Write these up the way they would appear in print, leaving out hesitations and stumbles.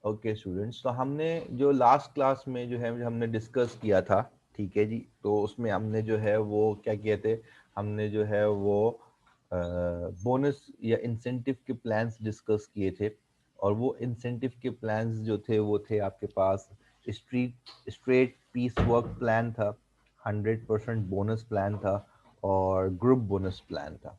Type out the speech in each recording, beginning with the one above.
Okay students, तो हमने जो लास्ट क्लास में जो है हमने डिस्कस किया था, ठीक है जी। तो उसमें हमने जो है वो क्या किए थे, हमने जो है वो बोनस या इंसेंटिव के प्लान्स डिस्कस किए थे। और वो इंसेंटिव के प्लान्स जो थे वो थे आपके पास स्ट्रेट पीस वर्क प्लान था, 100% बोनस प्लान था और ग्रुप बोनस प्लान था।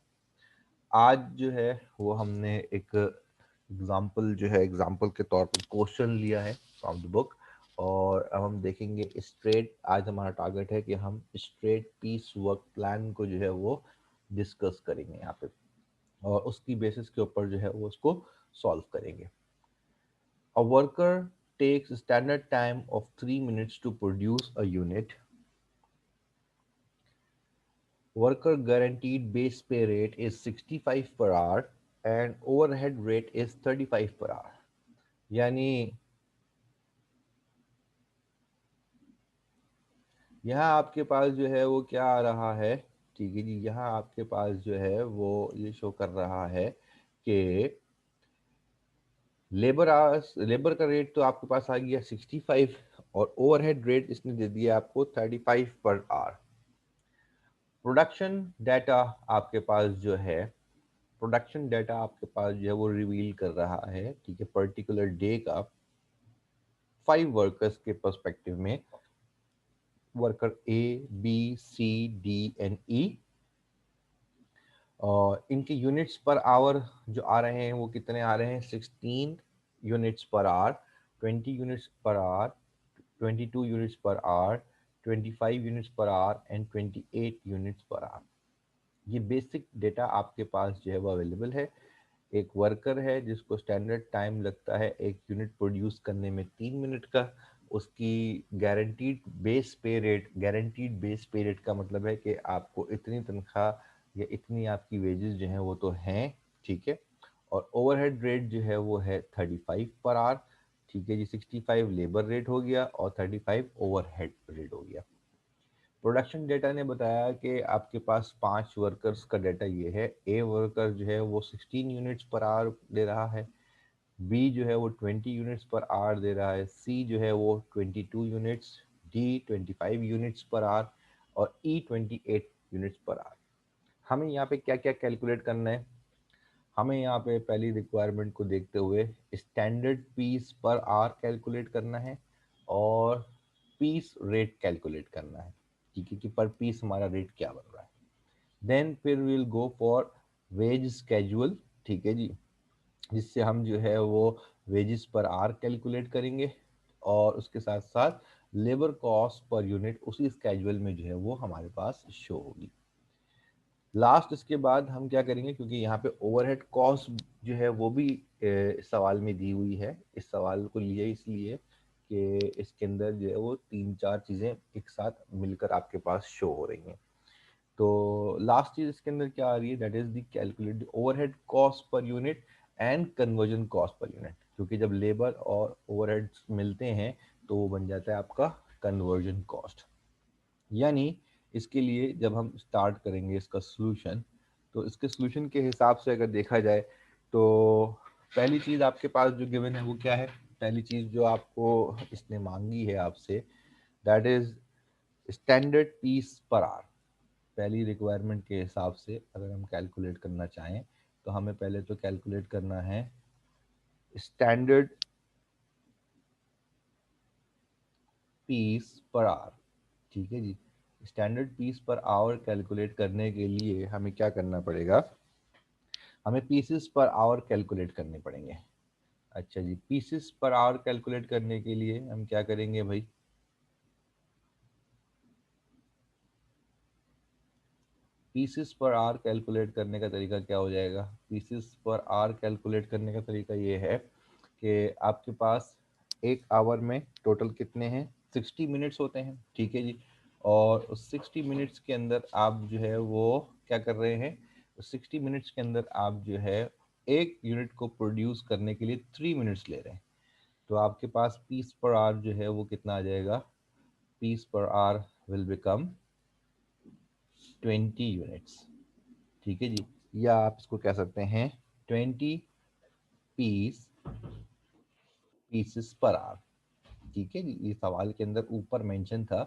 आज जो है वो हमने एक एग्जाम्पल जो है एग्जाम्पल के तौर पर क्वेश्चन लिया है फ्रॉम द बुक। और अब हम देखेंगे स्ट्रेट, आज हमारा टारगेट है कि हम स्ट्रेट पीस वर्क प्लान को जो है वो डिस्कस करेंगे यहाँ पे, और उसकी बेसिस के ऊपर जो है वो उसको सॉल्व करेंगे। A worker takes standard time of 3 minutes to produce a unit. Worker guaranteed base pay rate is 65 per hour and overhead rate is 35 per hour. यानी यहाँ आपके पास जो है वो क्या आ रहा है, ठीक है जी। यहाँ आपके पास जो है वो ये शो कर रहा है कि लेबर का रेट तो आपके पास आ गया 65 और ओवरहेड रेट इसने दे दिया आपको 35 पर आवर। प्रोडक्शन डाटा आपके पास जो है, प्रोडक्शन डाटा आपके पास जो है वो रिवील कर रहा है, ठीक है, पर्टिकुलर डे का 5 वर्कर्स के पर्सपेक्टिव में। Worker A, B, C, D and E, और इनके यूनिट्स पर आवर जो आ रहे हैं वो कितने आ रहे हैं, 16 units per our, 20 units per our, 22 units per our, 25 units per our and 28 units per our. ये बेसिक डेटा आपके पास जो है वो अवेलेबल है। एक वर्कर है जिसको स्टैंडर्ड टाइम लगता है एक यूनिट प्रोड्यूस करने में 3 मिनट का। उसकी गारंटीड बेस पे रेट का मतलब है कि आपको इतनी तनख्वाह या इतनी आपकी वेजेस जो हैं वो तो हैं, ठीक है। और ओवरहेड रेट जो है वो है 35 पर आवर, ठीक है जी। 65 लेबर रेट हो गया और 35 ओवरहेड रेट हो गया। प्रोडक्शन डेटा ने बताया कि आपके पास 5 वर्कर्स का डेटा ये है। ए वर्कर जो है वो 16 यूनिट्स पर आवर दे रहा है, बी जो है वो 20 यूनिट्स पर आवर दे रहा है, सी जो है वो 22 units, D 25 units per our और ई 28 यूनिट्स पर आवर। हमें यहाँ पे क्या क्या कैलकुलेट करना है, हमें यहाँ पे पहली रिक्वायरमेंट को देखते हुए standard piece per hour calculate करना है और पीस रेट कैलकुलेट करना है, ठीक है, कि पर पीस हमारा रेट क्या बन रहा है। देन फिर will go for wage schedule, ठीक है जी, जिससे हम जो है वो वेजेस पर आवर कैलकुलेट करेंगे और उसके साथ साथ लेबर कॉस्ट पर यूनिट उसी स्केड्यूल में जो है वो हमारे पास शो होगी। लास्ट इसके बाद हम क्या करेंगे, क्योंकि यहाँ पे ओवरहेड कॉस्ट जो है वो भी इस सवाल में दी हुई है। इस सवाल को लिया इसलिए कि इसके अंदर जो है वो 3-4 चीज़ें एक साथ मिलकर आपके पास शो हो रही हैं। तो लास्ट चीज इसके अंदर क्या आ रही है, that is the calculate overhead cost per unit and conversion cost per unit, क्योंकि जब लेबर और ओवरहेड्स मिलते हैं तो वो बन जाता है आपका कन्वर्जन कॉस्ट। यानी इसके लिए जब हम स्टार्ट करेंगे इसका सॉल्यूशन, तो इसके सॉल्यूशन के हिसाब से अगर देखा जाए तो पहली चीज़ आपके पास जो गिवन है वो क्या है, पहली चीज़ जो आपको इसने मांगी है आपसे, that is standard piece per hour. पहली रिक्वायरमेंट के हिसाब से अगर हम कैलकुलेट करना चाहें तो हमें पहले तो कैलकुलेट करना है स्टैंडर्ड पीस पर आवर, ठीक है जी। Standard piece per hour calculate करने के लिए हमें क्या करना पड़ेगा, हमें पीसेस पर आवर कैलकुलेट करने पड़ेंगे। अच्छा जी, पीसेस पर आवर कैलकुलेट करने के लिए हम क्या करेंगे भाई, पीसेस पर आवर कैलकुलेट करने का तरीका क्या हो जाएगा, पीसेस पर आवर कैलकुलेट करने का तरीका ये है कि आपके पास एक आवर में टोटल कितने हैं, 60 मिनट्स होते हैं, ठीक है जी। और उस 60 मिनट्स के अंदर आप जो है वो क्या कर रहे हैं, उस 60 मिनट्स के अंदर आप जो है एक यूनिट को प्रोड्यूस करने के लिए 3 मिनट्स ले रहे हैं। तो आपके पास पीस पर आवर जो है वो कितना आ जाएगा, piece per our will become 20 units, ठीक है जी। या आप इसको कह सकते हैं 20 पीस पीसेस पर आवर। ठीक है जी, ये सवाल के अंदर ऊपर मेंशन था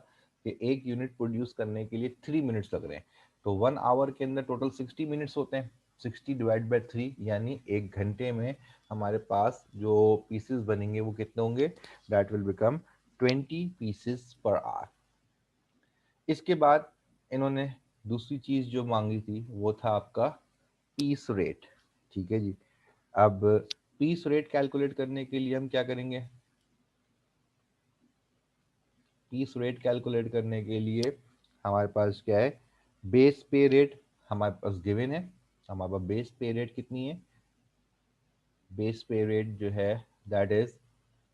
कि एक यूनिट प्रोड्यूस करने के लिए 3 मिनट्स लग रहे हैं, तो 1 आवर के अंदर टोटल 60 मिनट्स होते हैं। 60 डिवाइड बाय 3 यानी 1 घंटे में हमारे पास जो पीसेस बनेंगे वो कितने होंगे, that will become 20 pieces per our. इसके बाद इन्होंने दूसरी चीज जो मांगी थी वो था आपका पीस रेट। ठीक है जी, अब पीस रेट कैलकुलेट करने के लिए हम क्या करेंगे, पीस रेट कैलकुलेट करने के लिए हमारे पास क्या है, बेस पे रेट हमारे पास गिवन है। हमारे पास बेस पे रेट कितनी है, बेस पे रेट जो है दैट इज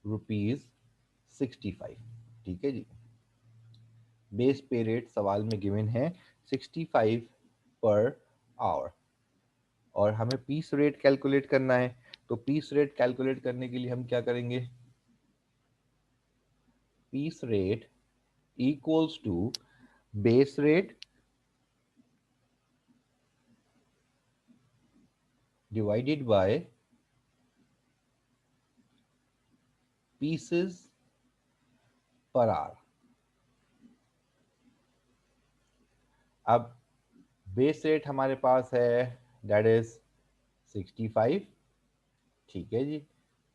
₹65। ठीक है जी, बेस पे रेट सवाल में गिवन है 65 पर आवर, और हमें पीस रेट कैलकुलेट करना है। तो पीस रेट कैलकुलेट करने के लिए हम क्या करेंगे, piece rate equals to base rate divided by pieces per hour. अब बेस रेट हमारे पास है दैट इज 65। ठीक है जी,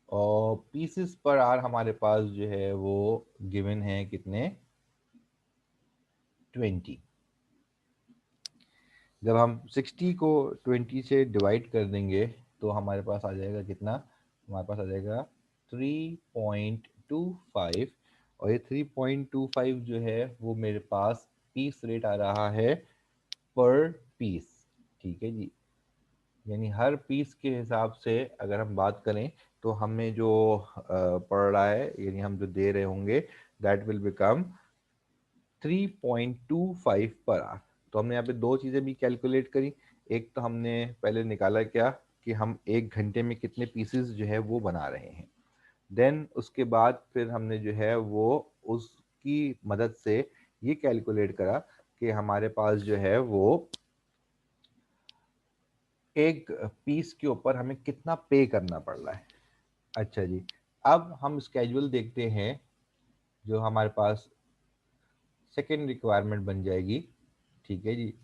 और पीसेस पर आवर हमारे पास जो है वो गिवन है कितने, 20। जब हम 60 को 20 से डिवाइड कर देंगे तो हमारे पास आ जाएगा कितना, हमारे पास आ जाएगा 3.25, और ये 3.25 जो है वो मेरे पास पीस रेट आ रहा है पर पीस। ठीक है जी, यानी हर पीस के हिसाब से अगर हम बात करें तो हमें जो पड़ रहा है, यानी हम जो दे रहे होंगे that will become 3.25 per hour. तो हमने यहाँ पे दो चीज़ें भी कैलकुलेट करी। एक तो हमने पहले निकाला क्या कि हम 1 घंटे में कितने पीसेस जो है वो बना रहे हैं, देन उसके बाद फिर हमने जो है वो उसकी मदद से ये कैलकुलेट करा कि हमारे पास जो है वो एक पीस के ऊपर हमें कितना पे करना पड़ रहा है। अच्छा जी, अब हम स्केड्यूल देखते हैं जो हमारे पास सेकेंड रिक्वायरमेंट बन जाएगी। ठीक है जी,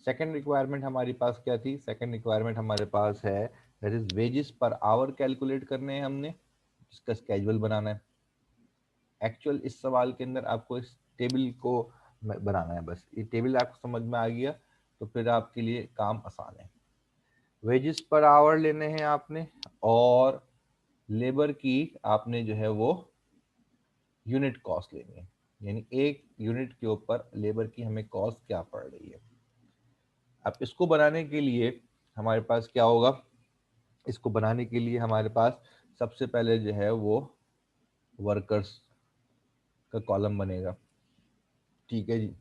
सेकेंड रिक्वायरमेंट हमारे पास क्या थी, सेकेंड रिक्वायरमेंट हमारे पास है दैट इज वेजेस पर आवर कैलकुलेट करने हैं हमने, जिसका स्केड्यूल बनाना है। एक्चुअल इस सवाल के अंदर आपको इस टेबल को बनाना है, बस ये टेबल आपको समझ में आ गया तो फिर आपके लिए काम आसान है। वेजेस पर आवर लेने हैं आपने, और लेबर की आपने जो है वो यूनिट कॉस्ट लेनी है, यानी एक यूनिट के ऊपर लेबर की हमें कॉस्ट क्या पड़ रही है। अब इसको बनाने के लिए हमारे पास क्या होगा, इसको बनाने के लिए हमारे पास सबसे पहले जो है वो वर्कर्स का कॉलम बनेगा। ठीक है जी,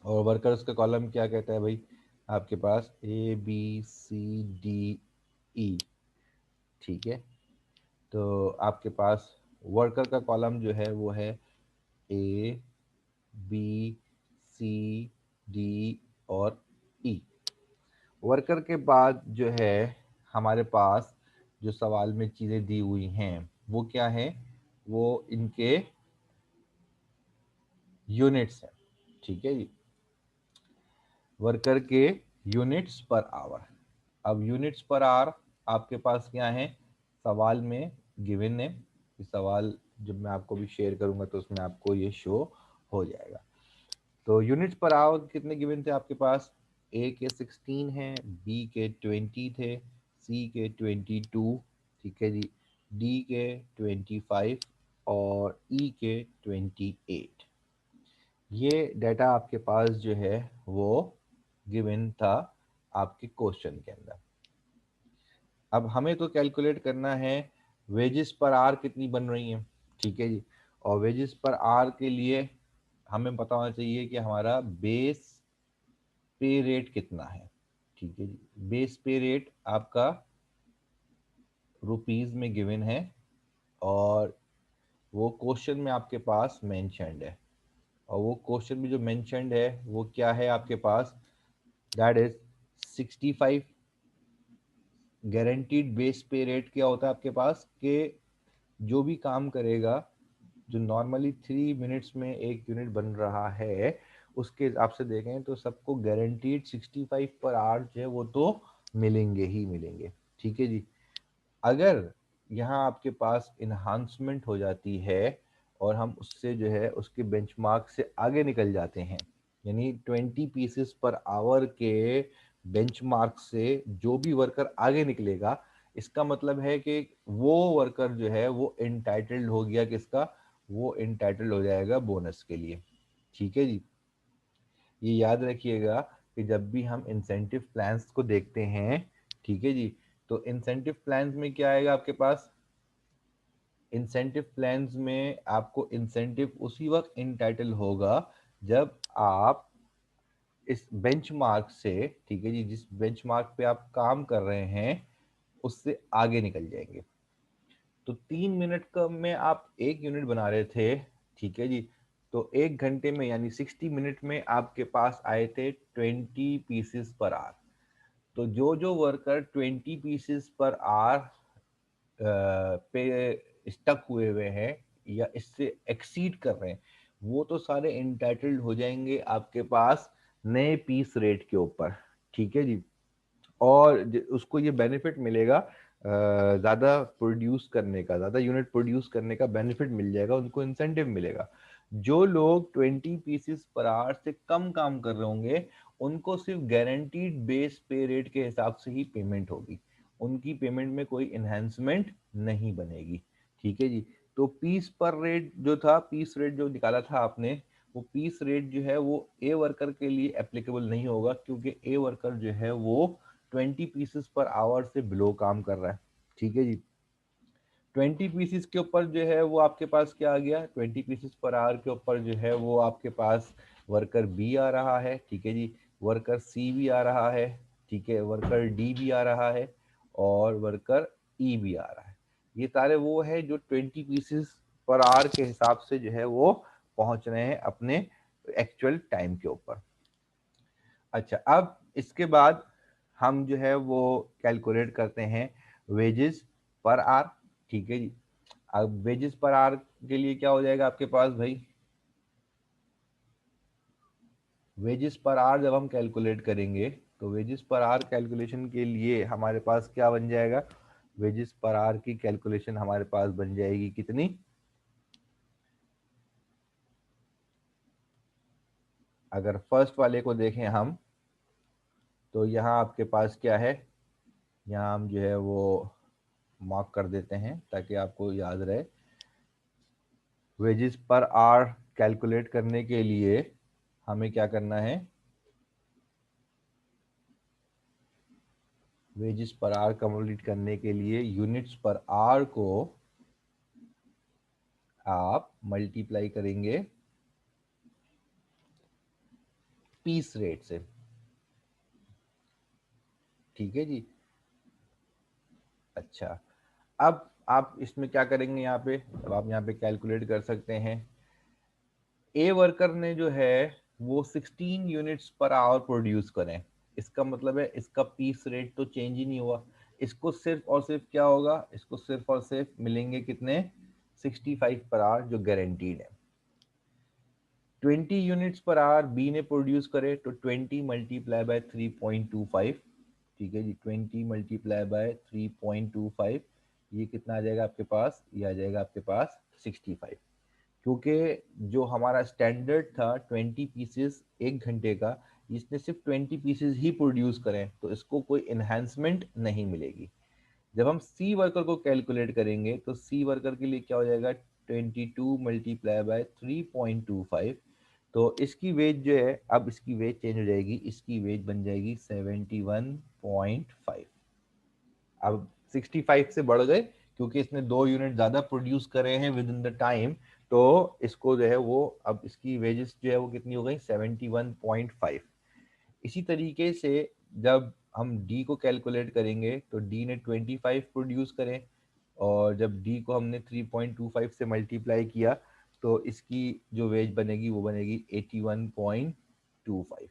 और वर्कर्स का कॉलम क्या कहता है भाई, आपके पास ABCDE। ठीक है, तो आपके पास वर्कर का कॉलम जो है वो है ABCD और E। वर्कर के बाद जो है हमारे पास जो सवाल में चीज़ें दी हुई हैं वो क्या है, वो इनके यूनिट्स हैं। ठीक है जी, वर्कर के यूनिट्स पर आवर। अब यूनिट्स पर आवर आपके पास क्या है, सवाल में गिवन है। ये सवाल जब मैं आपको भी शेयर करूंगा तो उसमें आपको ये शो हो जाएगा। तो यूनिट्स पर आवर कितने गिवन थे आपके पास, ए के 16 हैं, बी के 20 थे, सी के 22, ठीक है जी, डी के 25 और ई के 28। ये डाटा आपके पास जो है वो गिवन था आपके क्वेश्चन के अंदर। अब हमें तो कैलकुलेट करना है वेजेस पर आवर कितनी बन रही हैं। ठीक है जी, और वेजेस पर आवर के लिए हमें पता होना चाहिए कि हमारा बेस पे रेट कितना है। ठीक है जी, बेस पे रेट आपका रुपीस में गिवन है, और वो क्वेश्चन में आपके पास मेंशन्ड है, और वो क्वेश्चन में जो मेंशन्ड है वो क्या है आपके पास, दैट इज 65 गारंटीड बेस पे रेट क्या होता है आपके पास कि जो भी काम करेगा, जो नॉर्मली 3 मिनट्स में एक यूनिट बन रहा है, उसके हिसाब से देखें तो सबको गारंटीड 65 पर आवर जो है वो तो मिलेंगे ही मिलेंगे। ठीक है जी। अगर यहाँ आपके पास इन्हांसमेंट हो जाती है और हम उससे जो है उसके बेंचमार्क से आगे निकल जाते हैं, यानी 20 पीसेस पर आवर के बेंचमार्क से जो भी वर्कर आगे निकलेगा, इसका मतलब है कि वो वर्कर जो है वो इंटाइटल्ड हो गया किसका, वो इंटाइटल्ड हो जाएगा बोनस के लिए। ठीक है जी। ये याद रखिएगा कि जब भी हम इंसेंटिव प्लान्स को देखते हैं, ठीक है जी, तो इंसेंटिव प्लान्स में क्या आएगा आपके पास, इंसेंटिव प्लान्स में आपको इंसेंटिव उसी वक्त इंटाइटल होगा जब आप इस बेंचमार्क से, ठीक है जी, जिस बेंचमार्क पे आप काम कर रहे हैं उससे आगे निकल जाएंगे। तो 3 मिनट का में आप एक यूनिट बना रहे थे, ठीक है जी, तो 1 घंटे में यानी 60 मिनट में आपके पास आए थे 20 पीसेस पर आवर। तो जो जो वर्कर 20 पीसेस पर आवर पे स्टक हुए हुए हैं या इससे एक्सीड कर रहे हैं, वो तो सारे इंटाइटल्ड हो जाएंगे आपके पास नए पीस रेट के ऊपर। ठीक है जी। और उसको ये बेनिफिट मिलेगा, ज़्यादा प्रोड्यूस करने का, ज़्यादा यूनिट प्रोड्यूस करने का बेनिफिट मिल जाएगा, उनको इंसेंटिव मिलेगा। जो लोग 20 पीसेस पर आवर से कम काम कर रहे होंगे, उनको सिर्फ गारंटीड बेस पे रेट के हिसाब से ही पेमेंट होगी, उनकी पेमेंट में कोई इन्हेंसमेंट नहीं बनेगी। ठीक है जी। तो पीस पर रेट जो था, पीस रेट जो निकाला था आपने, वो पीस रेट जो है वो ए वर्कर के लिए एप्लीकेबल नहीं होगा, क्योंकि ए वर्कर जो है वो 20 पीसेस पर आवर से बिलो काम कर रहा है। ठीक है जी। 20 पीसेस के ऊपर जो है वो आपके पास क्या आ गया, 20 पीसेस पर आवर के ऊपर जो है वो आपके पास वर्कर बी आ रहा है। ठीक है जी। वर्कर सी भी आ रहा है। ठीक है। वर्कर डी भी आ रहा है और वर्कर ई भी आ रहा है। ये सारे वो है जो 20 पीसेस पर आवर के हिसाब से जो है वो पहुंच रहे हैं अपने एक्चुअल टाइम के ऊपर। अच्छा, अब इसके बाद हम जो है वो कैलकुलेट करते हैं वेजेस पर आवर। ठीक है जी। अब वेजेस पर आवर के लिए क्या हो जाएगा आपके पास भाई, वेजेस पर आवर जब हम कैलकुलेट करेंगे तो वेजेस पर आवर कैलकुलेशन के लिए हमारे पास क्या बन जाएगा, वेजेस पर आवर की कैलकुलेशन हमारे पास बन जाएगी कितनी, अगर फर्स्ट वाले को देखें हम, तो यहाँ आपके पास क्या है, यहाँ हम जो है वो मार्क कर देते हैं ताकि आपको याद रहे। वेजेस पर आवर कैलकुलेट करने के लिए हमें क्या करना है, वेजेस पर आवर कंप्लीट करने के लिए यूनिट्स पर आवर को आप मल्टीप्लाई करेंगे पीस रेट से। ठीक है जी। अच्छा, अब आप इसमें क्या करेंगे, यहाँ पे अब आप यहाँ पे कैलकुलेट कर सकते हैं, ए वर्कर ने जो है वो 16 यूनिट्स पर आवर प्रोड्यूस करें, इसका मतलब है इसका पीस रेट तो चेंज ही नहीं हुआ, इसको सिर्फ और सिर्फ क्या होगा, इसको सिर्फ और सिर्फ मिलेंगे कितने, 65 पर आवर जो गारंटीड है। 20 यूनिट्स पर आवर बी ने प्रोड्यूस करे तो 20 मल्टीप्लाई बाय 3.25। ठीक है जी। 20 मल्टीप्लाई बाय 3.25, ये कितना आ जाएगा आपके पास, ये आ जाएगा आपके पास 65। क्योंकि जो हमारा स्टैंडर्ड था 20 पीसेस 1 घंटे का, इसने सिर्फ 20 पीसेस ही प्रोड्यूस करें तो इसको कोई इन्हांसमेंट नहीं मिलेगी। जब हम सी वर्कर को कैलकुलेट करेंगे तो सी वर्कर के लिए क्या हो जाएगा, 22 मल्टीप्लाई बाय 3.25, तो इसकी वेज जो है, अब इसकी वेज चेंज हो जाएगी, इसकी वेज बन जाएगी 71.5। अब 65 से बढ़ गए क्योंकि इसने 2 यूनिट ज्यादा प्रोड्यूस करे हैं विद इन द टाइम, तो इसको जो है वो अब इसकी वेजेस जो है वो कितनी हो गई, 71.5। इसी तरीके से जब हम डी को कैलकुलेट करेंगे तो डी ने 25 प्रोड्यूस करें, और जब डी को हमने 3.25 से मल्टीप्लाई किया तो इसकी जो वेज बनेगी वो बनेगी 81.25।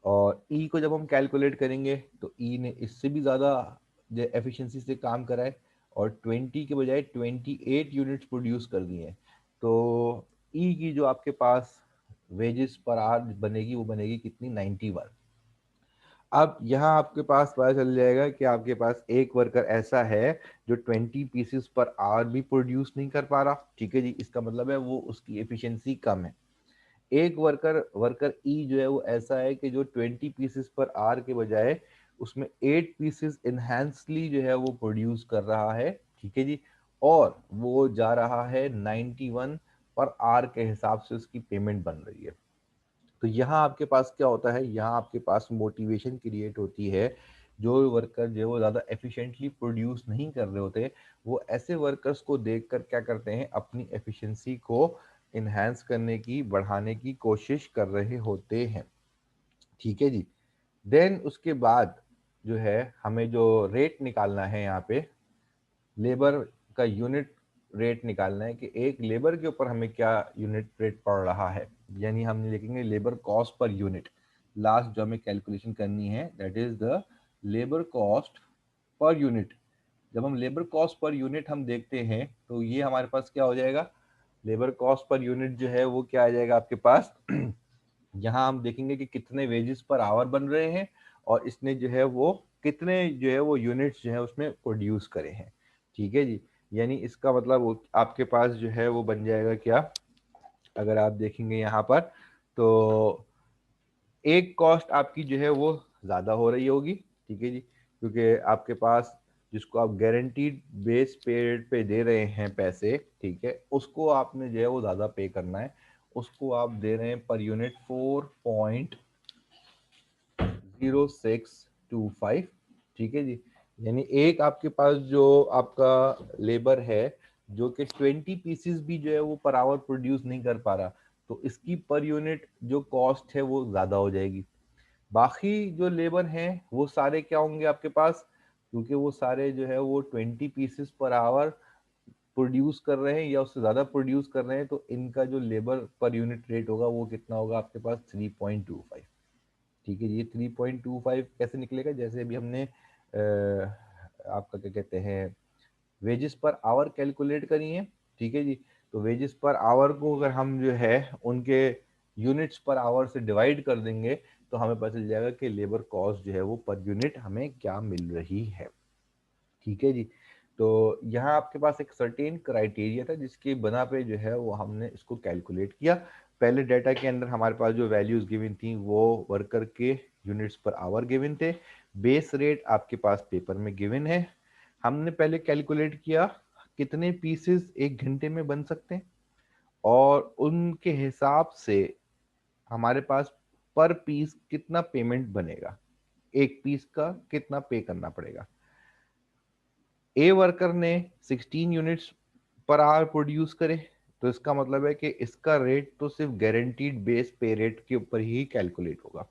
और ई को जब हम कैलकुलेट करेंगे तो ई ने इससे भी ज़्यादा एफिशिएंसी से काम करा है और 20 के बजाय 28 यूनिट्स प्रोड्यूस कर दिए हैं, तो ई की जो आपके पास वेजेस पर आवर बनेगी वो बनेगी कितनी, 91। अब यहाँ आपके पास पता चल जाएगा कि आपके पास एक वर्कर ऐसा है जो 20 पीसेस पर आवर भी प्रोड्यूस नहीं कर पा रहा, ठीक है जी, इसका मतलब है वो उसकी एफिशिएंसी कम है। एक वर्कर वर्कर ई जो है वो ऐसा है कि जो 20 पीसेस पर आवर के बजाय उसमें 8 पीसेस इनहेंसली जो है वो प्रोड्यूस कर रहा है, ठीक है जी, और वो जा रहा है 91 पर आवर के हिसाब से उसकी पेमेंट बन रही है। तो यहाँ आपके पास क्या होता है, यहाँ आपके पास मोटिवेशन क्रिएट होती है। जो वर्कर जो है वो ज़्यादा एफिशिएंटली प्रोड्यूस नहीं कर रहे होते, वो ऐसे वर्कर्स को देखकर क्या करते हैं, अपनी एफिशिएंसी को इन्हांस करने की, बढ़ाने की कोशिश कर रहे होते हैं, ठीक है जी। देन उसके बाद जो है हमें जो रेट निकालना है यहाँ पे, लेबर का यूनिट रेट निकालना है कि एक लेबर के ऊपर हमें क्या यूनिट रेट पड़ रहा है, यानी हम लिखेंगे labour cost per unit. Last जो हमें कैलकुलेशन करनी है that is the labour cost per unit. जब हम लेबर कॉस्ट पर यूनिट हम देखते हैं तो ये हमारे पास क्या हो जाएगा, लेबर कॉस्ट पर यूनिट जो है वो क्या आ जाएगा आपके पास यहाँ हम देखेंगे कि कितने वेजेस पर आवर बन रहे हैं और इसने जो है वो कितने जो है वो यूनिट्स जो है उसमें प्रोड्यूस करे हैं, ठीक है जी। यानी इसका मतलब आपके पास जो है वो बन जाएगा क्या, अगर आप देखेंगे यहाँ पर तो एक कॉस्ट आपकी जो है वो ज़्यादा हो रही होगी, ठीक है जी, क्योंकि आपके पास जिसको आप गारंटीड बेस पीरियड पे दे रहे हैं पैसे, ठीक है, उसको आपने जो है वो ज़्यादा पे करना है। उसको आप दे रहे हैं पर यूनिट 4.0625, ठीक है जी। यानी एक आपके पास जो आपका लेबर है जो कि 20 पीसेस भी जो है वो पर आवर प्रोड्यूस नहीं कर पा रहा, तो इसकी पर यूनिट जो कॉस्ट है वो ज़्यादा हो जाएगी। बाकी जो लेबर हैं वो सारे क्या होंगे आपके पास, क्योंकि वो सारे जो है वो 20 पीसेस पर आवर प्रोड्यूस कर रहे हैं या उससे ज़्यादा प्रोड्यूस कर रहे हैं, तो इनका जो लेबर पर यूनिट रेट होगा वो कितना होगा आपके पास, 3.25, ठीक है। ये 3.25 कैसे निकलेगा, जैसे अभी हमने आपका क्या कहते हैं वेजेस पर आवर कैलकुलेट करी है, ठीक है जी। तो वेजेस पर आवर को अगर हम जो है उनके यूनिट्स पर आवर से डिवाइड कर देंगे तो हमें पता चल जाएगा कि लेबर कॉस्ट जो है वो पर यूनिट हमें क्या मिल रही है, ठीक है जी। तो यहाँ आपके पास एक सर्टेन क्राइटेरिया था जिसके बना पे जो है वो हमने इसको कैलकुलेट किया। पहले डाटा के अंदर हमारे पास जो वैल्यूज गिवन थी वो वर्कर के यूनिट्स पर आवर गिवन थे, बेस रेट आपके पास पेपर में गिवन है। हमने पहले कैलकुलेट किया कितने पीसेस एक घंटे में बन सकते हैं और उनके हिसाब से हमारे पास पर पीस कितना पेमेंट बनेगा, एक पीस का कितना पे करना पड़ेगा। ए वर्कर ने 16 यूनिट्स पर आवर प्रोड्यूस करे, तो इसका मतलब है कि इसका रेट तो सिर्फ गारंटीड बेस पे रेट के ऊपर ही कैलकुलेट होगा।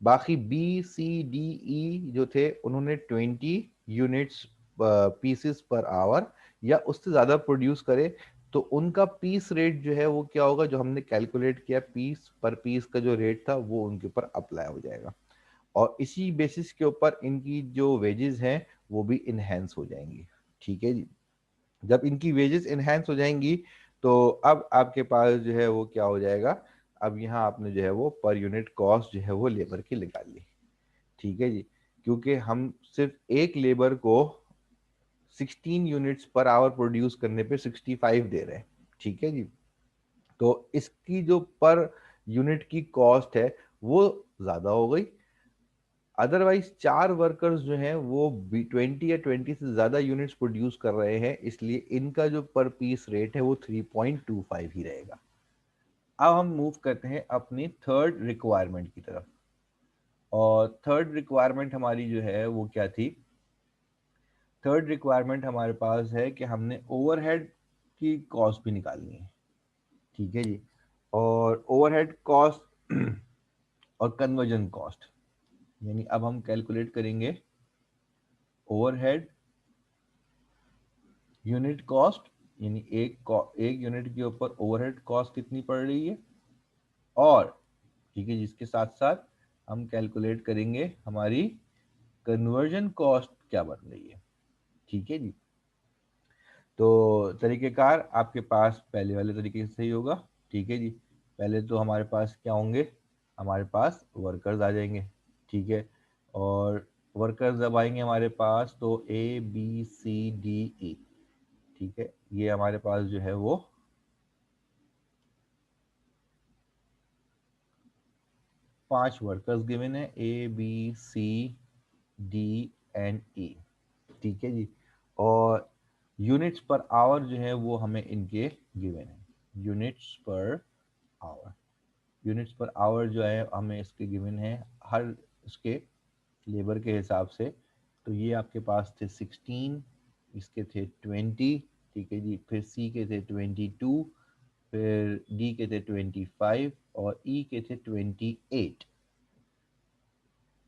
बाकी बी सी डी ई जो थे उन्होंने 20 यूनिट्स पीसेस पर आवर या उससे ज़्यादा प्रोड्यूस करे, तो उनका पीस रेट जो है वो क्या होगा, जो हमने कैलकुलेट किया पीस पर पीस का जो रेट था वो उनके ऊपर अप्लाई हो जाएगा और इसी बेसिस के ऊपर इनकी जो वेजेस हैं वो भी इनहेंस हो जाएंगी, ठीक है जी। जब इनकी वेजेस इनहेंस हो जाएंगी तो अब आपके पास जो है वो क्या हो जाएगा, अब यहाँ आपने जो है वो पर यूनिट कॉस्ट जो है वो लेबर की निकाल ली, ठीक है जी। क्योंकि हम सिर्फ एक लेबर को 16 यूनिट्स पर आवर प्रोड्यूस करने पे 65 दे रहे हैं, ठीक है जी। तो इसकी जो पर यूनिट की कॉस्ट है वो ज्यादा हो गई। अदरवाइज चार वर्कर्स जो हैं वो 20 या 20 से ज्यादा यूनिट्स प्रोड्यूस कर रहे हैं, इसलिए इनका जो पर पीस रेट है वो 3.25 ही रहेगा। अब हम मूव करते हैं अपनी थर्ड रिक्वायरमेंट की तरफ, और थर्ड रिक्वायरमेंट हमारी जो है वो क्या थी, थर्ड रिक्वायरमेंट हमारे पास है कि हमने ओवरहेड की कॉस्ट भी निकालनी है, ठीक है जी। और ओवरहेड कॉस्ट और कन्वर्जन कॉस्ट, यानी अब हम कैलकुलेट करेंगे ओवरहेड यूनिट कॉस्ट, यानी एक यूनिट के ऊपर ओवरहेड कॉस्ट कितनी पड़ रही है, और ठीक है जिसके साथ साथ हम कैलकुलेट करेंगे हमारी कन्वर्जन कॉस्ट क्या बन रही है। ठीक है जी। तो तरीक़ेकार आपके पास पहले वाले तरीके से ही होगा। ठीक है जी। पहले तो हमारे पास क्या होंगे, हमारे पास वर्कर्स आ जाएंगे। ठीक है। और वर्कर्स जब आएंगे हमारे पास तो ABCDE। ठीक है, ये हमारे पास जो है वो 5 वर्कर्स गिवन है, ABCDE। ठीक है जी। और यूनिट्स पर आवर जो है वो हमें इनके गिवन है, units per our. Units per our जो है हमें इसके गिवन है हर उसके लेबर के हिसाब से। तो ये आपके पास थे 16, इसके थे 20। ठीक है जी। फिर सी के थे 22, फिर डी के थे 25 और ई के थे 28।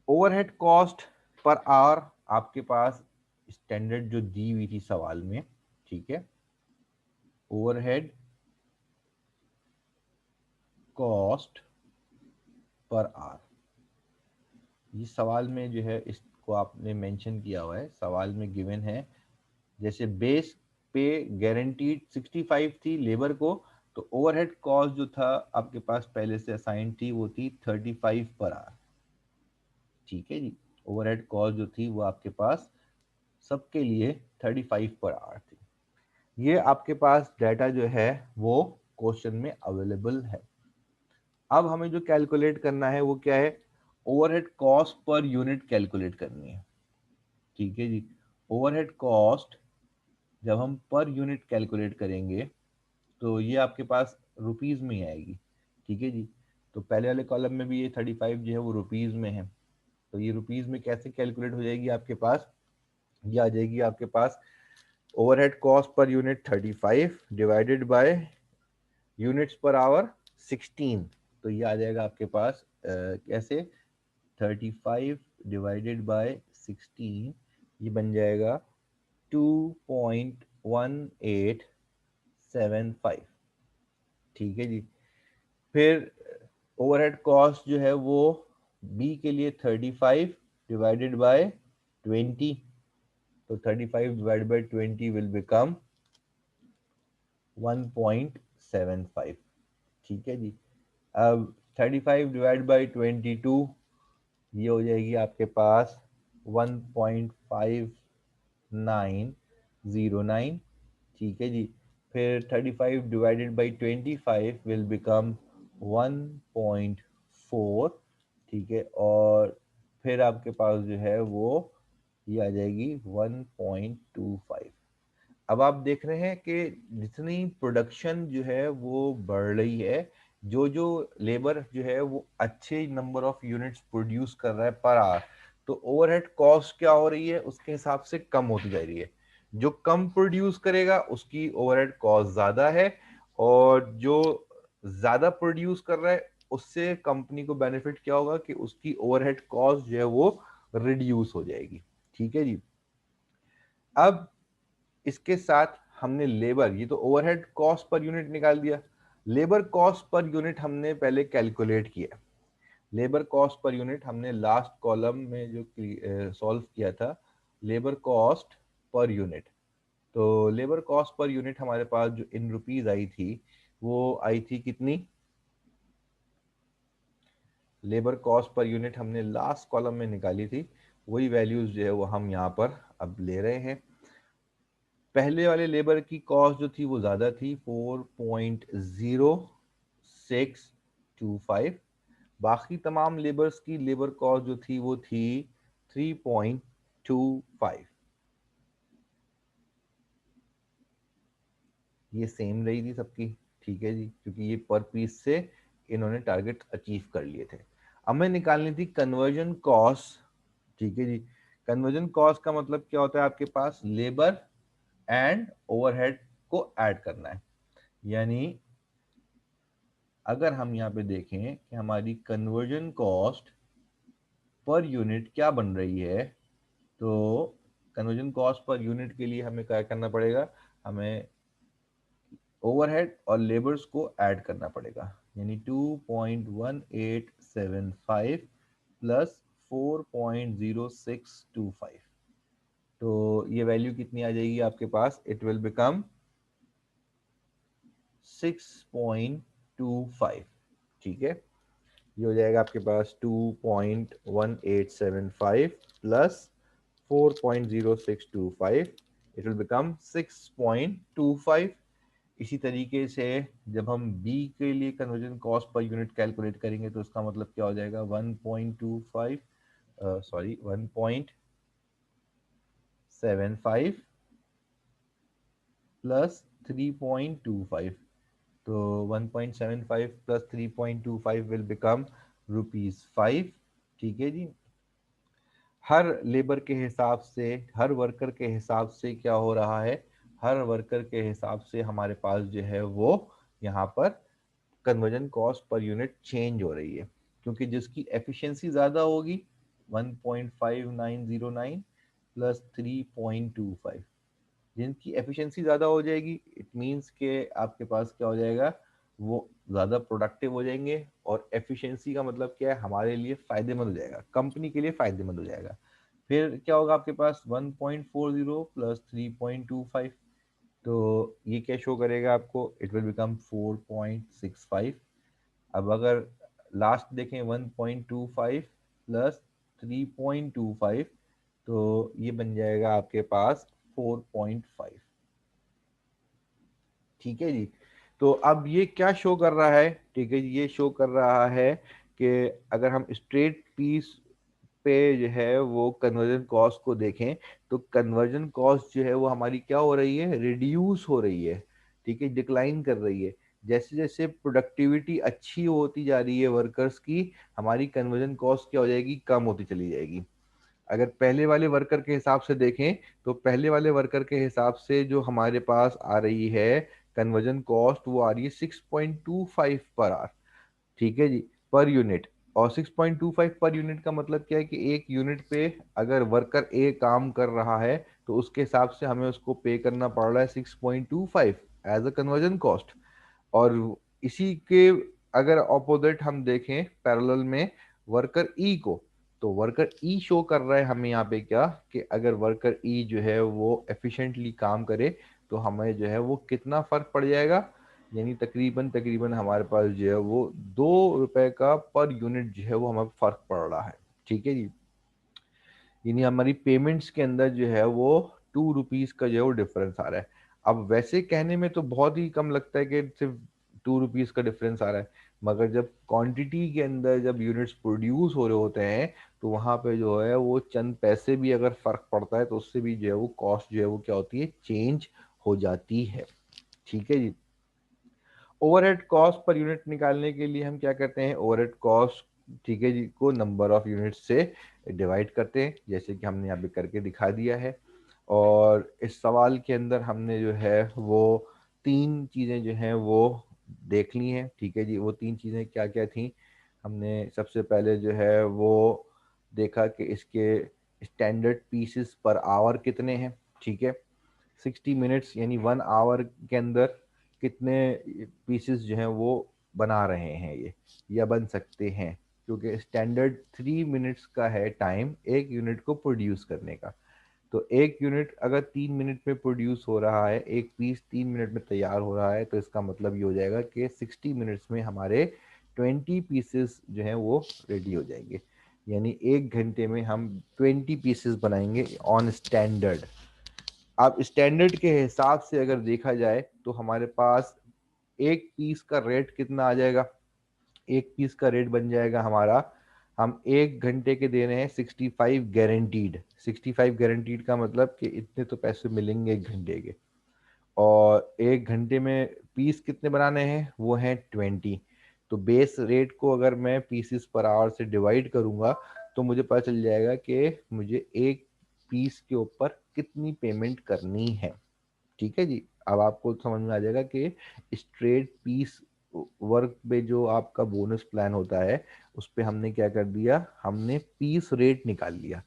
ओवरहेड कॉस्ट पर आवर आपके पास स्टैंडर्ड जो दी हुई थी सवाल में। ठीक है, ओवरहेड कॉस्ट पर आवर, ये सवाल में जो है इसको आपने मेंशन किया हुआ है, सवाल में गिवन है। जैसे बेस पे गारंटीड 65 थी लेबर को, तो ओवरहेड कॉस्ट जो था आपके पास पहले से असाइन थी वो थी 35 पर आवर। ठीक है जी। ओवरहेड कॉस्ट जो थी वो आपके पास सबके लिए 35 पर आवर थी। ये आपके पास डाटा जो है वो क्वेश्चन में अवेलेबल है। अब हमें जो कैलकुलेट करना है वो क्या है, overhead cost per unit calculate करनी है। ठीक है जी। ओवरहेड कॉस्ट जब हम पर यूनिट कैलकुलेट करेंगे तो ये आपके पास रुपीज़ में ही आएगी। ठीक है जी। तो पहले वाले कॉलम में भी ये 35 जो है वो रुपीज़ में है, तो ये रुपीज़ में कैसे कैलकुलेट हो जाएगी आपके पास, ये आ जाएगी आपके पास overhead cost per unit 35 divided by units per hour 16। तो ये आ जाएगा आपके पास कैसे, 35 डिवाइडेड बाय 16, ये बन जाएगा 2.1875। ठीक है जी। फिर ओवरहेड कॉस्ट जो है वो बी के लिए 35 डिवाइडेड बाय 20। तो 35 डिवाइडेड बाय 20 विल बिकम 1.75। ठीक है जी। अब 35 डिवाइड बाई 22, ये हो जाएगी आपके पास 1.5909। ठीक है जी। फिर 35 डिवाइडेड बाई 25 विल बिकम 1.4। ठीक है। और फिर आपके पास जो है वो ये आ जाएगी 1.25। अब आप देख रहे हैं कि जितनी प्रोडक्शन जो है वो बढ़ रही है, जो जो लेबर जो है वो अच्छे नंबर ऑफ यूनिट्स प्रोड्यूस कर रहा है पर आवर, तो ओवरहेड कॉस्ट क्या हो रही है उसके हिसाब से कम होती जा रही है। जो कम प्रोड्यूस करेगा उसकी ओवरहेड कॉस्ट ज़्यादा है, और जो ज़्यादा प्रोड्यूस कर रहा है उससे कंपनी को बेनिफिट क्या होगा कि उसकी ओवरहेड कॉस्ट जो है वो रिड्यूस हो जाएगी। ठीक है जी। अब इसके साथ हमने लेबर, ये तो ओवरहेड कॉस्ट पर यूनिट निकाल दिया, लेबर कॉस्ट पर यूनिट हमने पहले कैलकुलेट किया। लेबर कॉस्ट पर यूनिट हमने लास्ट कॉलम में जो सॉल्व किया था, लेबर कॉस्ट पर यूनिट। तो लेबर कॉस्ट पर यूनिट हमारे पास जो इन रुपीज आई थी वो आई थी कितनी, लेबर कॉस्ट पर यूनिट हमने लास्ट कॉलम में निकाली थी, वही वैल्यूज जो है वो हम यहाँ पर अब ले रहे हैं। पहले वाले लेबर की कॉस्ट जो थी वो ज़्यादा थी, 4.0625। बाकी तमाम लेबर्स की लेबर कॉस्ट जो थी वो थी 3.25। ये सेम रही थी सबकी। ठीक है जी, क्योंकि ये पर पीस से इन्होंने टारगेट अचीव कर लिए थे। हमें निकालनी थी कन्वर्जन कॉस्ट। ठीक है जी। कन्वर्जन कॉस्ट का मतलब क्या होता है, आपके पास लेबर एंड ओवरहेड को ऐड करना है। यानी अगर हम यहाँ पे देखें कि हमारी कन्वर्जन कॉस्ट पर यूनिट क्या बन रही है, तो कन्वर्जन कॉस्ट पर यूनिट के लिए हमें क्या करना पड़ेगा, हमें ओवरहेड और लेबर्स को ऐड करना पड़ेगा। यानी 2.1875 प्लस 4.0625। ये वैल्यू कितनी आ जाएगी आपके पास, इट विल बिकम 6.25, ठीक है। ये हो जाएगा आपके पास 2.1875 प्लस 4.0625, इट विल बिकम 6.25। इसी तरीके से जब हम बी के लिए conversion cost per unit calculate करेंगे तो उसका मतलब क्या हो जाएगा, 1.25 सॉरी 1.75 प्लस 3.25, तो 1.75 प्लस 3.25 विल बिकम ₹5, ठीक है जी। हर लेबर के हिसाब से, हर वर्कर के हिसाब से क्या हो रहा है, हर वर्कर के हिसाब से हमारे पास जो है वो यहाँ पर conversion cost per unit change हो रही है, क्योंकि जिसकी एफिशिएंसी ज़्यादा होगी 1.5909 प्लस 3.25, जिनकी एफिशिएंसी ज़्यादा हो जाएगी इट मीन्स के आपके पास क्या हो जाएगा, वो ज़्यादा प्रोडक्टिव हो जाएंगे। और एफिशिएंसी का मतलब क्या है, हमारे लिए फ़ायदेमंद हो जाएगा, कंपनी के लिए फ़ायदेमंद हो जाएगा। फिर क्या होगा आपके पास 1.40 प्लस 3.25, तो ये क्या शो करेगा आपको, इट विल बिकम 4.65। अब अगर लास्ट देखें 1.25 प्लस 3.25, तो ये बन जाएगा आपके पास 4.5, ठीक है जी। तो अब ये क्या शो कर रहा है, ठीक है जी, ये शो कर रहा है कि अगर हम स्ट्रेट पीस पे जो है वो कन्वर्जन कॉस्ट को देखें, तो कन्वर्जन कॉस्ट जो है वो हमारी क्या हो रही है, रिड्यूस हो रही है, ठीक है, डिक्लाइन कर रही है। जैसे जैसे प्रोडक्टिविटी अच्छी होती जा रही है वर्कर्स की, हमारी कन्वर्जन कॉस्ट क्या हो जाएगी, कम होती चली जाएगी। अगर पहले वाले वर्कर के हिसाब से देखें, तो पहले वाले वर्कर के हिसाब से जो हमारे पास आ रही है कन्वर्जन कॉस्ट, वो आ रही है 6.25 पर आवर, ठीक है जी, पर यूनिट। और 6.25 पर यूनिट का मतलब क्या है कि एक यूनिट पे अगर वर्कर ए काम कर रहा है तो उसके हिसाब से हमें उसको पे करना पड़ रहा है 6.25 एज अ कन्वर्जन कॉस्ट। और इसी के अगर ऑपोजिट हम देखें पैरेलल में वर्कर ई को, तो वर्कर ई शो कर रहा है हमें यहाँ पे क्या, कि अगर वर्कर ई जो है वो एफिशिएंटली काम करे तो हमें जो है वो कितना फर्क पड़ जाएगा, यानी तकरीबन तकरीबन हमारे पास जो है वो ₹2 का पर यूनिट जो है वो हमें फर्क पड़ रहा है, ठीक है जी। यानी हमारी पेमेंट्स के अंदर जो है वो ₹2 का जो है वो डिफरेंस आ रहा है। अब वैसे कहने में तो बहुत ही कम लगता है कि सिर्फ ₹2 का डिफरेंस आ रहा है, मगर जब क्वांटिटी के अंदर जब यूनिट्स प्रोड्यूस हो रहे होते हैं तो वहाँ पे जो है वो चंद पैसे भी अगर फर्क पड़ता है तो उससे भी जो है वो कॉस्ट जो है वो क्या होती है, चेंज हो जाती है, ठीक है जी। ओवरहेड कॉस्ट पर यूनिट निकालने के लिए हम क्या करते हैं, ओवरहेड कॉस्ट, ठीक है जी, को नंबर ऑफ यूनिट से डिवाइड करते हैं, जैसे कि हमने यहाँ पे करके दिखा दिया है। और इस सवाल के अंदर हमने जो है वो तीन चीज़ें जो हैं वो देख ली हैं, ठीक है जी। वो तीन चीज़ें क्या क्या थी, हमने सबसे पहले जो है वो देखा कि इसके स्टैंडर्ड पीसेस पर आवर कितने हैं, ठीक है। 60 मिनट्स यानी 1 आवर के अंदर कितने पीसेस जो हैं वो बना रहे हैं ये, या बन सकते हैं, क्योंकि स्टैंडर्ड 3 मिनट्स का है टाइम एक यूनिट को प्रोड्यूस करने का। तो एक यूनिट अगर 3 मिनट में प्रोड्यूस हो रहा है, एक पीस 3 मिनट में तैयार हो रहा है, तो इसका मतलब ये हो जाएगा कि 60 मिनट्स में हमारे 20 पीसेस जो हैं वो रेडी हो जाएंगे, यानी 1 घंटे में हम 20 पीसेस बनाएंगे ऑन स्टैंडर्ड। अब स्टैंडर्ड के हिसाब से अगर देखा जाए तो हमारे पास एक पीस का रेट कितना आ जाएगा, एक पीस का रेट बन जाएगा हमारा, हम 1 घंटे के दे रहे हैं 65 गारंटीड। 65 गारंटीड का मतलब कि इतने तो पैसे मिलेंगे 1 घंटे के। और 1 घंटे में पीस कितने बनाने हैं, वो हैं 20। तो बेस रेट को अगर मैं पीसेस पर आवर से डिवाइड करूंगा तो मुझे पता चल जाएगा कि मुझे एक पीस के ऊपर कितनी पेमेंट करनी है, ठीक है जी। अब आपको समझ में आ जाएगा कि स्ट्रेट पीस वर्क पे जो आपका बोनस प्लान होता है उस पे हमने क्या कर दिया, हमने पीस रेट निकाल लिया।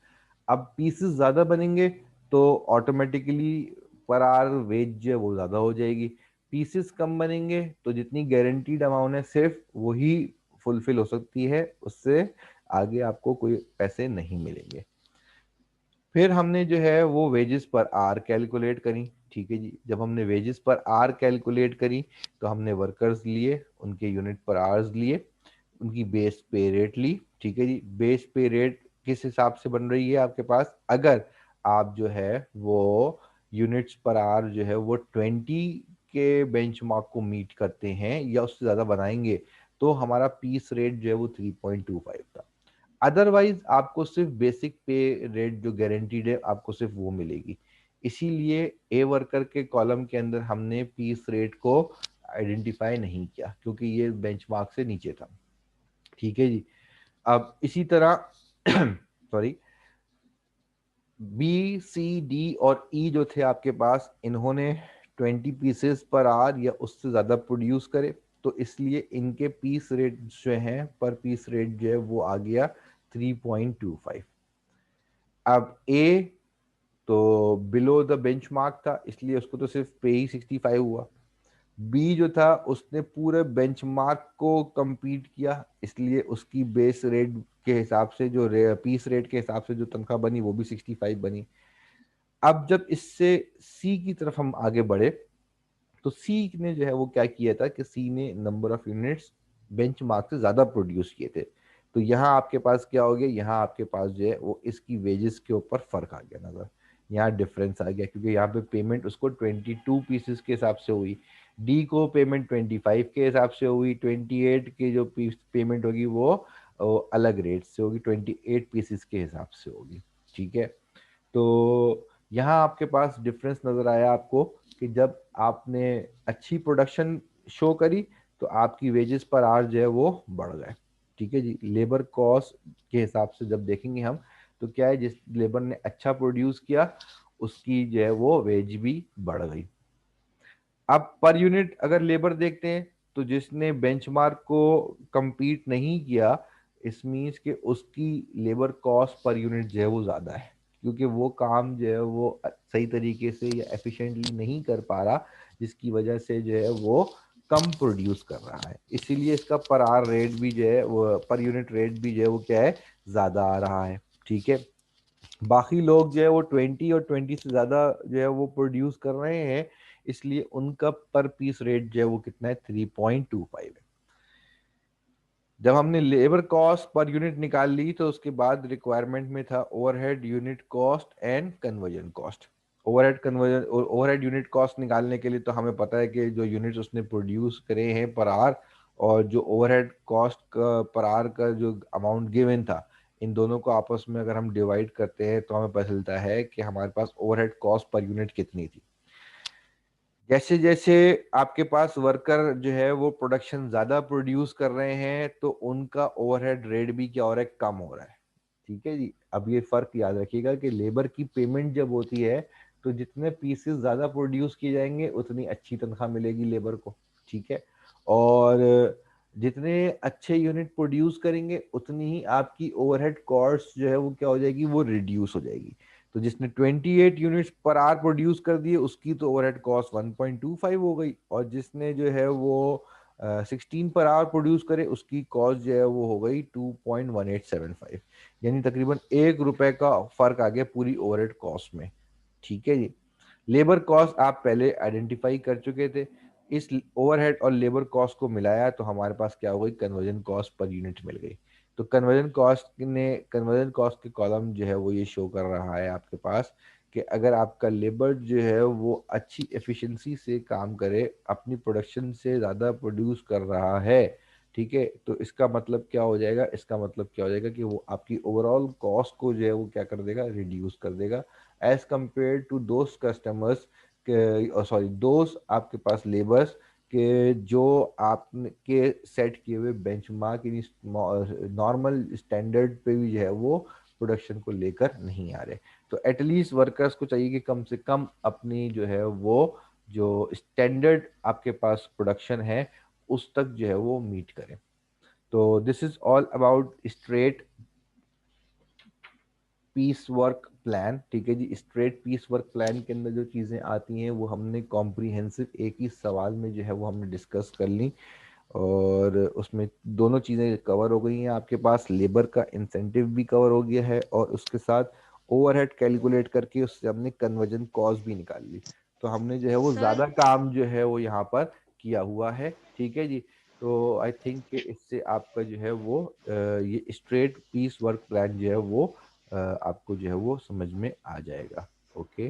अब पीसेस ज़्यादा बनेंगे तो ऑटोमेटिकली पर आवर वेज जो है वो ज़्यादा हो जाएगी। पीसेस कम बनेंगे तो जितनी गारंटीड अमाउंट है सिर्फ वही फुलफिल हो सकती है, उससे आगे आपको कोई पैसे नहीं मिलेंगे। फिर हमने जो है वो वेजेस पर आर कैलकुलेट करी, ठीक है जी। जब हमने वेजेस पर आर कैलकुलेट करी तो हमने वर्कर्स लिए, उनके यूनिट पर आवर्स लिए, उनकी बेस पे रेट ली, ठीक है जी। बेस पे रेट किस हिसाब से बन रही है आपके पास, अगर आप जो है वो यूनिट्स पर आवर जो है वो 20 के बेंचमार्क को मीट करते हैं या उससे ज़्यादा बनाएंगे तो हमारा पीस रेट जो है वो 3.25 था। अदरवाइज आपको सिर्फ बेसिक पे रेट जो गारंटीड है आपको सिर्फ वो मिलेगी। इसीलिए ए वर्कर के कॉलम के अंदर हमने पीस रेट को आइडेंटिफाई नहीं किया क्योंकि ये बेंचमार्क से नीचे था, ठीक है जी। अब इसी तरह सॉरी, बी सी डी और ई जो थे आपके पास, इन्होंने 20 पीसेस पर आवर या उससे ज़्यादा प्रोड्यूस करे तो इसलिए इनके पीस रेट जो हैं पर पीस रेट जो है वो आ गया 3.25। अब ए तो बिलो द बेंचमार्क था इसलिए उसको तो सिर्फ पे ही 65 हुआ। बी जो था उसने पूरे बेंचमार्क को compete किया इसलिए उसकी बेस रेट के हिसाब से जो पीस रेट के हिसाब से जो तनख्वाह बनी वो भी 65 बनी। अब जब इससे सी की तरफ हम आगे बढ़े तो सी ने जो है वो क्या किया था कि सी ने नंबर ऑफ यूनिट्स बेंचमार्क से ज़्यादा प्रोड्यूस किए थे। तो यहाँ आपके पास क्या हो गया, यहाँ आपके पास जो है वो इसकी वेजेस के ऊपर फर्क आ गया नजर, यहाँ डिफरेंस आ गया क्योंकि यहाँ पे पेमेंट उसको 22 पीसेस के हिसाब से हुई, डी को पेमेंट 25 के हिसाब से हुई, 28 के जो पेमेंट होगी वो अलग रेट से होगी, 28 पीसेस के हिसाब से होगी, ठीक है। तो यहाँ आपके पास डिफरेंस नज़र आया आपको कि जब आपने अच्छी प्रोडक्शन शो करी तो आपकी वेजेस पर आवर जो है वो बढ़ गए, ठीक है जी। लेबर कॉस्ट के हिसाब से जब देखेंगे हम तो क्या है, जिस लेबर ने अच्छा प्रोड्यूस किया उसकी जो है वो वेज भी बढ़ गई। अब पर यूनिट अगर लेबर देखते हैं तो जिसने बेंचमार्क को compete नहीं किया, इस मीन्स कि उसकी लेबर कॉस्ट पर यूनिट जो है वो ज़्यादा है क्योंकि वो काम जो है वो सही तरीके से या एफिशिएंटली नहीं कर पा रहा, जिसकी वजह से जो है वो कम प्रोड्यूस कर रहा है, इसीलिए इसका पर आवर रेट भी जो है वो पर यूनिट रेट भी जो है वो क्या है, ज़्यादा आ रहा है, ठीक है। बाकी लोग जो है वो 20 से ज़्यादा जो है वो प्रोड्यूस कर रहे हैं इसलिए उनका पर पीस रेट जो है वो कितना है, 3.25 है। जब हमने लेबर कॉस्ट पर यूनिट निकाल ली तो उसके बाद रिक्वायरमेंट में था overhead unit cost and conversion cost. Overhead unit cost निकालने के लिए तो हमें पता है कि जो यूनिट्स उसने प्रोड्यूस करे हैं पर आवर और जो ओवरहेड कॉस्ट का पर आवर का जो अमाउंट गिवन था, इन दोनों को आपस में अगर हम डिवाइड करते हैं तो हमें पता चलता है कि हमारे पास ओवरहेड कॉस्ट पर यूनिट कितनी थी। जैसे जैसे आपके पास वर्कर जो है वो प्रोडक्शन ज्यादा प्रोड्यूस कर रहे हैं तो उनका ओवरहेड रेट भी क्या हो रहा है, कम हो रहा है, ठीक है जी। अब ये फर्क याद रखिएगा कि लेबर की पेमेंट जब होती है तो जितने पीसेस ज्यादा प्रोड्यूस किए जाएंगे उतनी अच्छी तनख्वाह मिलेगी लेबर को, ठीक है। और जितने अच्छे यूनिट प्रोड्यूस करेंगे उतनी ही आपकी ओवरहेड कॉस्ट जो है वो क्या हो जाएगी, वो रिड्यूस हो जाएगी। तो जिसने 28 यूनिट्स पर आवर प्रोड्यूस कर दिए उसकी तो ओवरहेड कॉस्ट 1.25 हो गई, और जिसने जो है वो 16 पर आवर प्रोड्यूस करे उसकी कॉस्ट जो है वो हो गई 2.1875, यानी तकरीबन ₹1 का फर्क आ गया पूरी ओवरहेड कॉस्ट में, ठीक है जी। लेबर कॉस्ट आप पहले आइडेंटिफाई कर चुके थे, इस ओवरहेड और लेबर कॉस्ट को मिलाया तो हमारे पास क्या हो गई, कन्वर्जन कॉस्ट पर यूनिट मिल गई। तो कन्वर्जन कॉस्ट के कॉलम जो है वो ये शो कर रहा है आपके पास कि अगर आपका लेबर जो है वो अच्छी एफिशिएंसी से काम करे, अपनी प्रोडक्शन से ज़्यादा प्रोड्यूस कर रहा है, ठीक है, तो इसका मतलब क्या हो जाएगा, इसका मतलब क्या हो जाएगा कि वो आपकी ओवरऑल कॉस्ट को जो है वो क्या कर देगा, रिड्यूस कर देगा एज कंपेयर टू दोस्त कस्टमर्स के, सॉरी दोस्त आपके पास लेबर्स के जो आपके सेट किए हुए बेंचमार्क यानी नॉर्मल स्टैंडर्ड पे भी जो है वो प्रोडक्शन को लेकर नहीं आ रहे। तो एटलीस्ट वर्कर्स को चाहिए कि कम से कम अपनी जो है वो जो स्टैंडर्ड आपके पास प्रोडक्शन है उस तक जो है वो मीट करें। तो this is all about straight piece work plan, ठीक है जी। स्ट्रेट पीस वर्क प्लान के अंदर जो चीज़ें आती हैं वो हमने कॉम्प्रीहेंसिव एक ही सवाल में जो है वो हमने डिस्कस कर ली, और उसमें दोनों चीज़ें कवर हो गई हैं, आपके पास लेबर का इंसेंटिव भी कवर हो गया है और उसके साथ ओवरहेड कैलकुलेट करके उससे हमने कन्वर्जन कॉस्ट भी निकाल ली। तो हमने जो है वो सर ज्यादा काम जो है वो यहाँ पर किया हुआ है, ठीक है जी। तो आई थिंक कि इससे आपका जो है वो ये स्ट्रेट पीस वर्क प्लान जो है वो आपको जो है वो समझ में आ जाएगा। ओके।